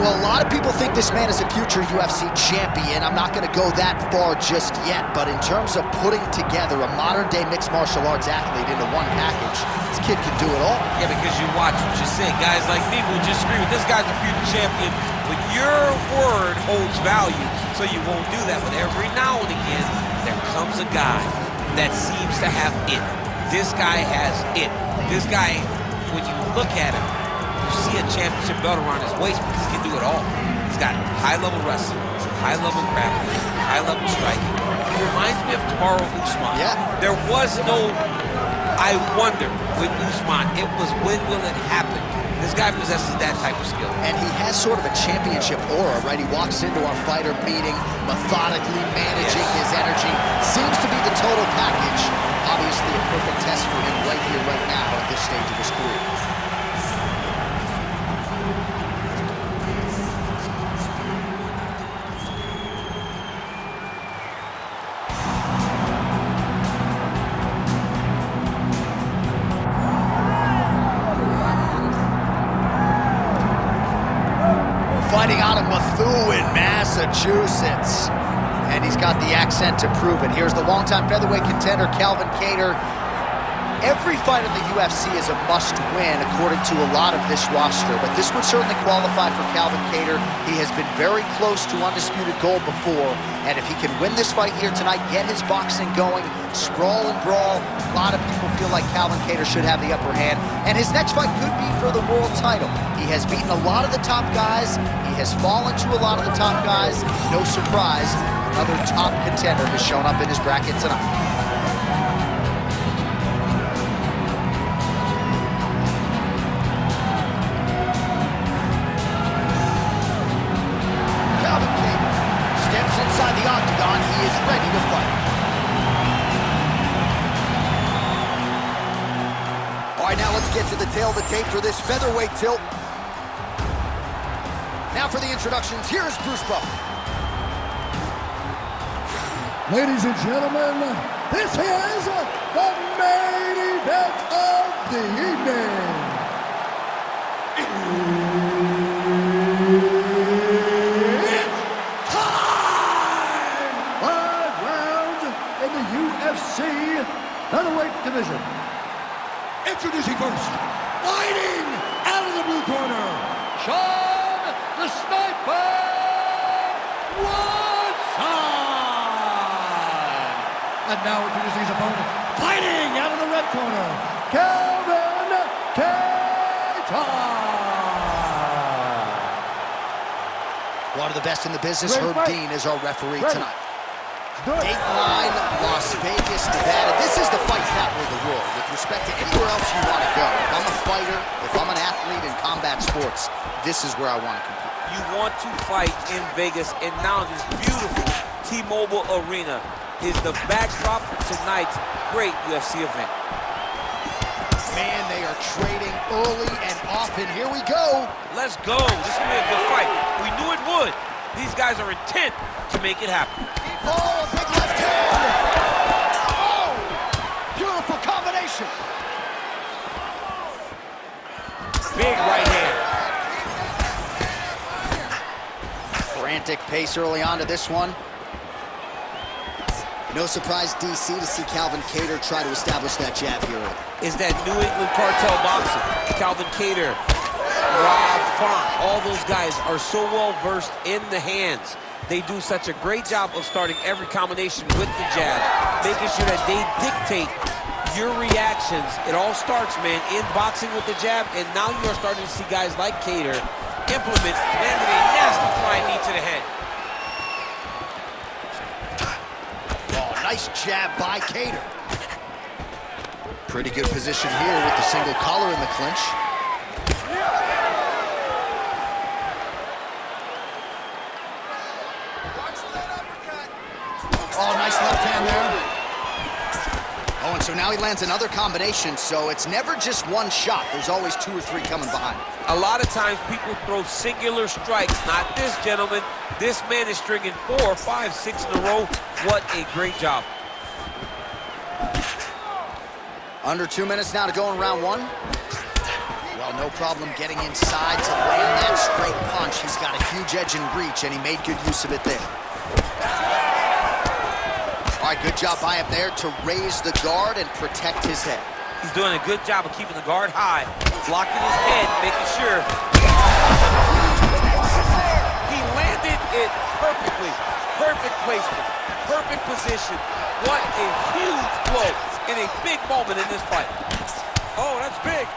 well, a lot of people think this man is a future UFC champion. I'm not going to go that far just yet, but in terms of putting together a modern-day mixed martial arts athlete into one package, this kid can do it all. Yeah, because you watch what you say. Guys like me will just agree with this guy's a future champion, but your word holds value, so you won't do that. But every now and again, there comes a guy that seems to have it. This guy has it. This guy, when you look at him, you see a championship belt around his waist because he can do it all. He's got high-level wrestling, high-level grappling, high-level striking. He reminds me of Tamaru Usman. Yeah. There was no, I wonder, with Usman. It was, when will it happen? This guy possesses that type of skill. And he has sort of a championship aura, right? He walks into our fighter meeting, methodically managing his energy. Seems to be the total package. Obviously a perfect test for him right here, right now, at this stage of his career. Fighting out of Methuen, Massachusetts. And he's got the accent to prove it. Here's the longtime featherweight contender, Calvin Kattar. Every fight in the UFC is a must-win, according to a lot of this roster, but this would certainly qualify for Calvin Kattar. He has been very close to undisputed gold before, and if he can win this fight here tonight, get his boxing going, sprawl and brawl, a lot of people feel like Calvin Kattar should have the upper hand, and his next fight could be for the world title. He has beaten a lot of the top guys, he has fallen to a lot of the top guys. No surprise, another top contender has shown up in his bracket tonight. Inside the octagon, he is ready to fight. All right, now let's get to the tail of the tape for this featherweight tilt. Now for the introductions, here's Bruce Buffer. Ladies and gentlemen, this is the main event of the evening. Featherweight division. Introducing first, fighting out of the blue corner, Sean the Sniper Woodson. And now introducing his opponent, fighting out of the red corner, Calvin Kattar. One of the best in the business, Herb Dean, is our referee tonight. Dateline, Las Vegas, Nevada. This is the fight capital of the world with respect to anywhere else you want to go. If I'm a fighter, if I'm an athlete in combat sports, this is where I want to compete. You want to fight in Vegas, and now this beautiful T-Mobile Arena is the backdrop for tonight's great UFC event. Man, they are trading early and often. Here we go. Let's go. This is going to be a good fight. We knew it would. These guys are intent to make it happen. Oh, a big left hand! Oh, beautiful combination. Big right hand. Frantic pace early on to this one. No surprise, DC, to see Calvin Kattar try to establish that jab here. Is that New England cartel boxing. Calvin Kattar, Rob Font, all those guys are so well versed in the hands. They do such a great job of starting every combination with the jab, making sure that they dictate your reactions. It all starts, man, in boxing with the jab, and now you are starting to see guys like Kattar implement, landing a nasty flying knee to the head. Oh, nice jab by Kattar. Pretty good position here with the single collar in the clinch. Oh, nice left hand there. Oh, and so now he lands another combination, so it's never just one shot. There's always two or three coming behind. A lot of times people throw singular strikes. Not this gentleman. This man is stringing 4, 5, 6 in a row. What a great job. Under 2 minutes now to go in round one. Well, no problem getting inside to land that straight punch. He's got a huge edge and reach, and he made good use of it there. All right, good job by him there to raise the guard and protect his head. He's doing a good job of keeping the guard high, blocking his head, making sure. He landed it perfectly. Perfect placement, perfect position. What a huge blow in a big moment in this fight. Oh, that's big.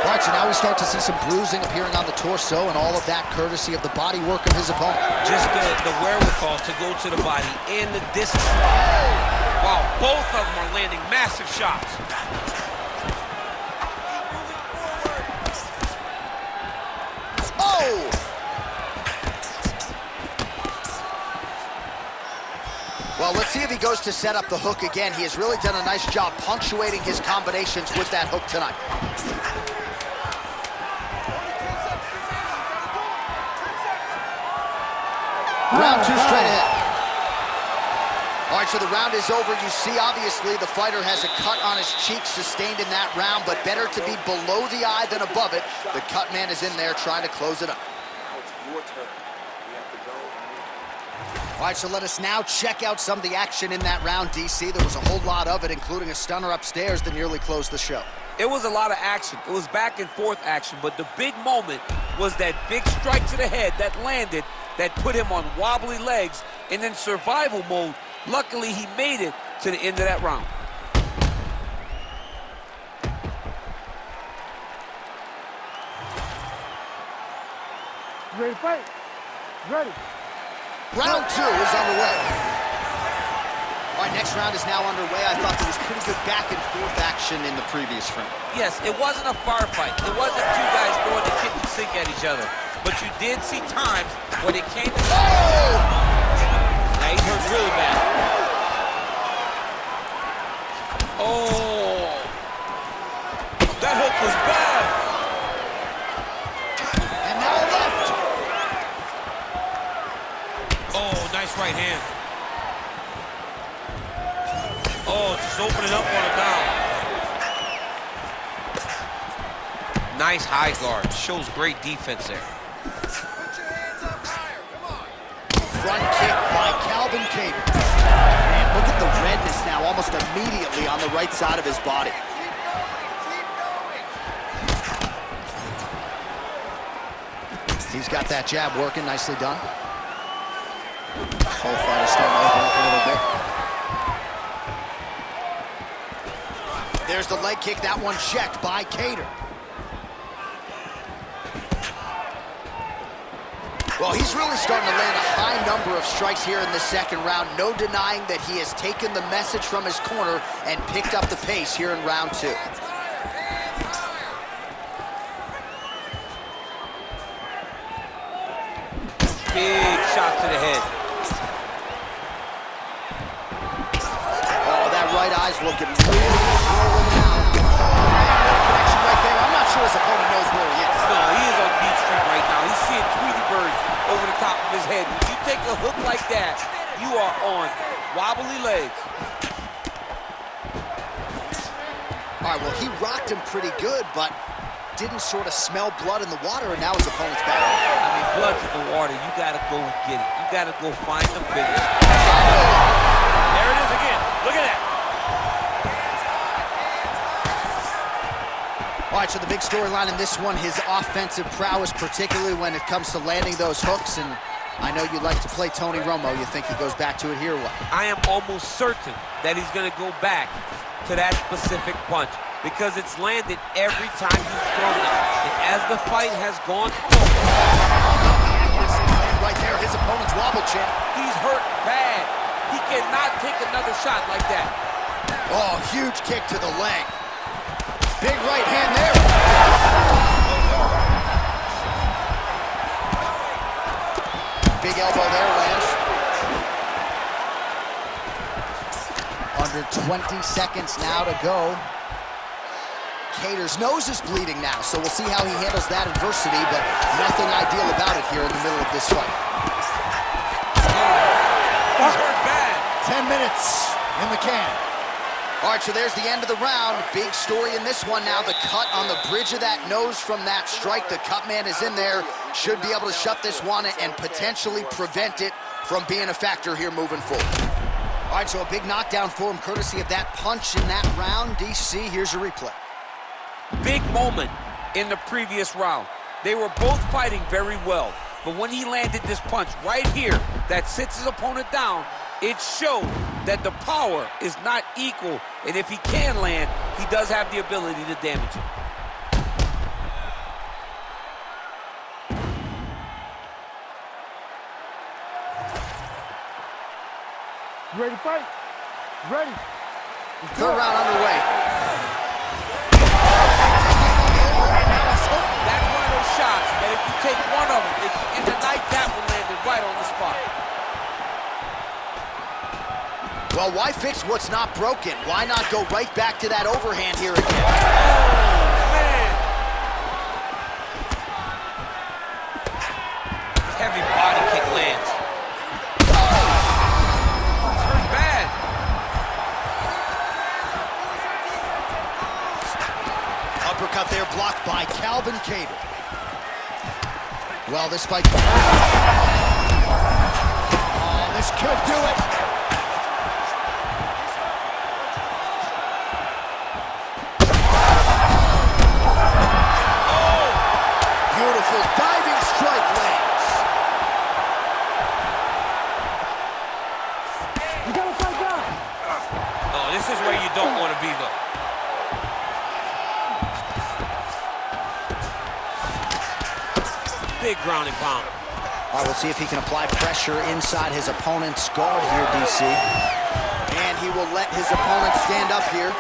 All right, so now we start to see some bruising appearing on the torso, and all of that courtesy of the body work of his opponent. Just the wherewithal to go to the body and the distance. Wow, both of them are landing massive shots. Oh! Well, let's see if he goes to set up the hook again. He has really done a nice job punctuating his combinations with that hook tonight. Round 2 straight ahead. All right, so the round is over. You see, obviously, the fighter has a cut on his cheek sustained in that round, but better to be below the eye than above it. The cut man is in there trying to close it up. Now it's your turn. We have to go. All right, so let us now check out some of the action in that round, DC. There was a whole lot of it, including a stunner upstairs that nearly closed the show. It was a lot of action. It was back and forth action, but the big moment was that big strike to the head that landed, that put him on wobbly legs, and in survival mode. Luckily, he made it to the end of that round. Ready to fight? Ready. Round 2 is underway. All right, next round is now underway. I thought there was pretty good back and forth action in the previous round. Yes, it wasn't a firefight. It wasn't two guys throwing the kitchen sink at each other. But you did see times when it came to... Oh! Now he's hurt really bad. Oh! That hook was bad! And now left. Oh, nice right hand. Oh, just opening up on him now. Nice high guard. Shows great defense there. Front kick by Calvin Kattar. Man, look at the redness now almost immediately on the right side of his body. He's got that jab working, nicely done. Whole fight is starting to open up a little bit. There's the leg kick, that one checked by Kattar. Well, he's really starting to land a high number of strikes here in the second round. No denying that he has taken the message from his corner and picked up the pace here in round 2. Big shot to the head. Oh, that right eye's looking really swollen now. Connection right there. I'm not sure his opponent knows where he is. No, he is on Beach Street right now. He's seeing Tweety Bird over the top of his head. When you take a hook like that, you are on wobbly legs. All right, well, he rocked him pretty good, but didn't sort of smell blood in the water, and now his opponent's back. I mean, blood's in the water. You got to go and get it. You got to go find the finish. There it is again. Look at that. All right, so the big storyline in this one, his offensive prowess, particularly when it comes to landing those hooks, and I know you like to play Tony Romo. You think he goes back to it here or what? I am almost certain that he's going to go back to that specific punch because it's landed every time he's thrown it. And as the fight has gone forward, right there, his opponent's wobble chin. He's hurt bad. He cannot take another shot like that. Oh, huge kick to the leg. Big right hand there. Big elbow there, Lance. Under 20 seconds now to go. Kattar's nose is bleeding now, so we'll see how he handles that adversity, but nothing ideal about it here in the middle of this fight. He's hurt bad. 10 minutes in the can. All right, so there's the end of the round. Big story in this one now. The cut on the bridge of that nose from that strike. The cut man is in there. Should be able to shut this one and potentially prevent it from being a factor here moving forward. All right, so a big knockdown for him courtesy of that punch in that round. DC, here's a replay. Big moment in the previous round. They were both fighting very well. But when he landed this punch right here that sits his opponent down, it showed that the power is not equal. And if he can land, he does have the ability to damage him. You ready to fight? Ready. Third round underway. That's one of those shots that if you take one of them, in the night, that will land it right on the spot. Well, why fix what's not broken? Why not go right back to that overhand here again? Oh, man. Heavy body kick lands. It's hurt bad. Uppercut there blocked by Calvin Kattar. Well, this fight... Oh, this could do it. Diving strike lands. You gotta fight back. Oh, this is where you don't want to be, though. Big ground and pound. All right, we'll see if he can apply pressure inside his opponent's guard here, DC. And he will let his opponent stand up here.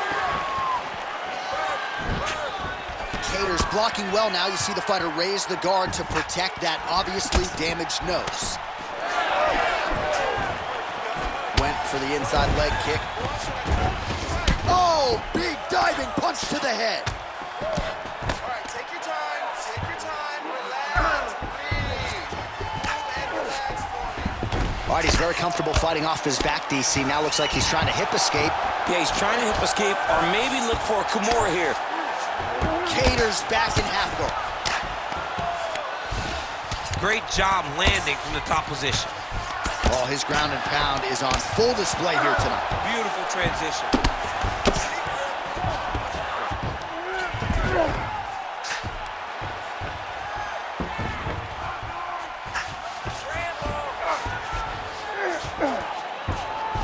Kattar's blocking well now. You see the fighter raise the guard to protect that obviously damaged nose. Went for the inside leg kick. Oh, big diving punch to the head. All right, take your time, relax, breathe, and relax for me. All right, he's very comfortable fighting off his back, DC. Now looks like he's trying to hip escape. Yeah, he's trying to hip escape or maybe look for a Kimura here. Kattar's back in half guard. Great job landing from the top position. Oh, his ground and pound is on full display here tonight. Beautiful transition.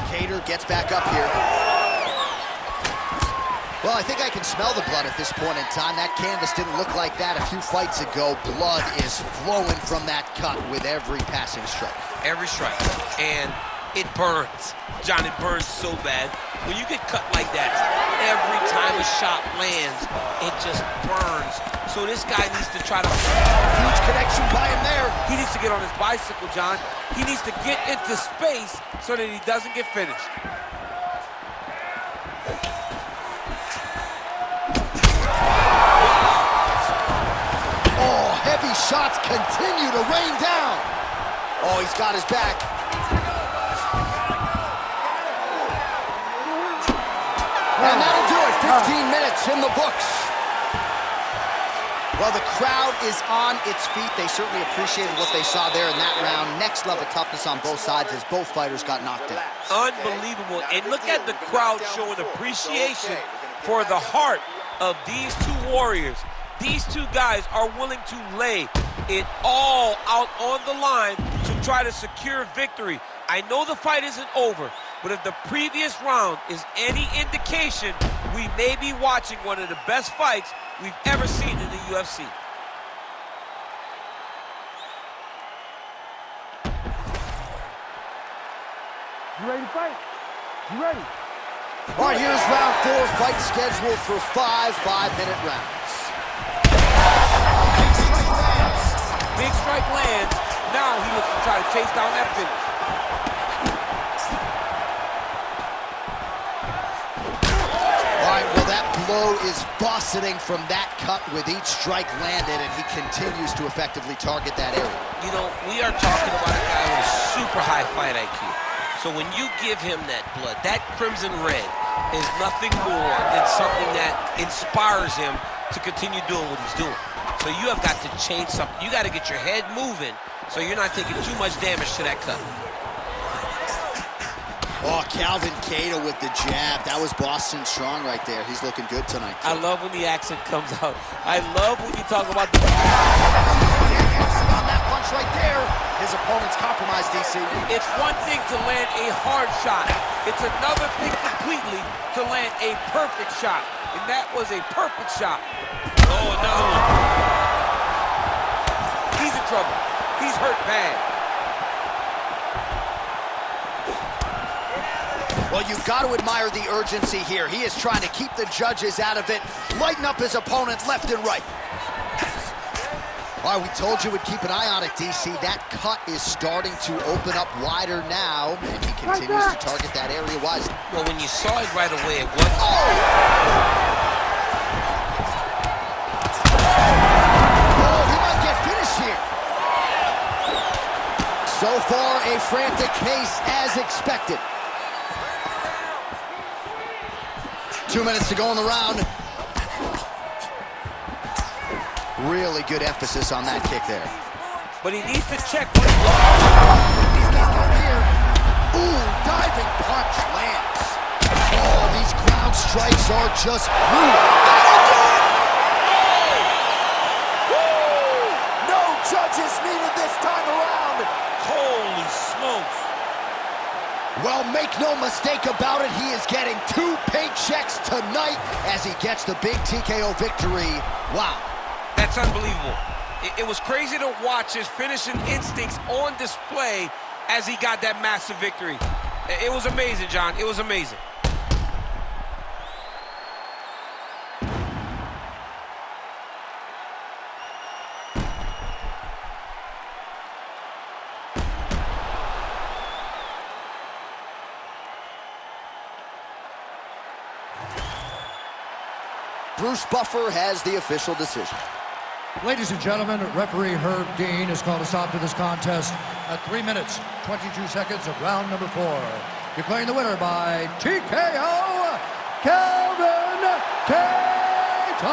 Kattar gets back up here. Well, I think I can smell the blood at this point in time. That canvas didn't look like that a few fights ago. Blood is flowing from that cut with every passing strike. Every strike. And it burns. John, it burns so bad. When you get cut like that, every time a shot lands, it just burns. So this guy needs to try to... Huge connection by him there. He needs to get on his bicycle, John. He needs to get into space so that he doesn't get finished. Heavy shots continue to rain down. Oh, he's got his back. And that'll do it. 15 minutes in the books. Well, the crowd is on its feet. They certainly appreciated what they saw there in that round. Next level toughness on both sides as both fighters got knocked out. Unbelievable. And look at the crowd showing appreciation for the heart of these two warriors. These two guys are willing to lay it all out on the line to try to secure victory. I know the fight isn't over, but if the previous round is any indication, we may be watching one of the best fights we've ever seen in the UFC. You ready to fight? You ready? All right, here's round 4, fight scheduled for 5 5-minute rounds. Big strike lands. Now he looks to try to chase down that finish. All right, well, that blow is buffeting from that cut with each strike landed, and he continues to effectively target that area. You know, we are talking about a guy with a super high fight IQ. So when you give him that blood, that crimson red, is nothing more than something that inspires him to continue doing what he's doing. So you have got to change something. You got to get your head moving so you're not taking too much damage to that cut. Oh, Calvin Kattar with the jab. That was Boston strong right there. He's looking good tonight. I love when the accent comes out. I love when you talk about the... On that punch right there, his opponent's compromised, DC. It's one thing to land a hard shot. It's another thing completely to land a perfect shot. And that was a perfect shot. Oh, another one. He's in trouble. He's hurt bad. Well, you've got to admire the urgency here. He is trying to keep the judges out of it, lighten up his opponent left and right. All right, we told you we'd keep an eye on it, DC. That cut is starting to open up wider now, and he continues to target that area wisely. Well, when you saw it right away, it was... Oh, he might get finished here. So far, a frantic case as expected. 2 minutes to go in the round. Really good emphasis on that kick there. But he needs to check what he's got one here. Ooh, diving punch lands. Oh, these ground strikes are just brutal. No judges needed this time around. Holy smokes. Well, make no mistake about it, he is getting 2 paychecks tonight as he gets the big TKO victory. Wow. That's unbelievable. It was crazy to watch his finishing instincts on display as he got that massive victory. It was amazing, John. It was amazing. Bruce Buffer has the official decision. Ladies and gentlemen, referee Herb Dean has called a stop to this contest at 3 minutes, 22 seconds of round number 4. Declaring the winner by TKO, Calvin Kattar.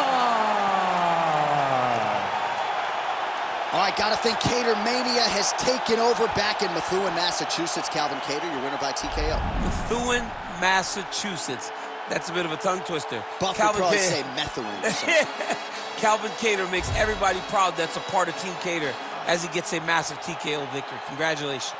All right, gotta think Kattar Mania has taken over back in Methuen, Massachusetts. Calvin Kattar, your winner by TKO. Methuen, Massachusetts. That's a bit of a tongue twister. Buffer Calvin probably Kattar. say Methuen. Calvin Kattar makes everybody proud that's a part of Team Kattar as he gets a massive TKO victory. Congratulations.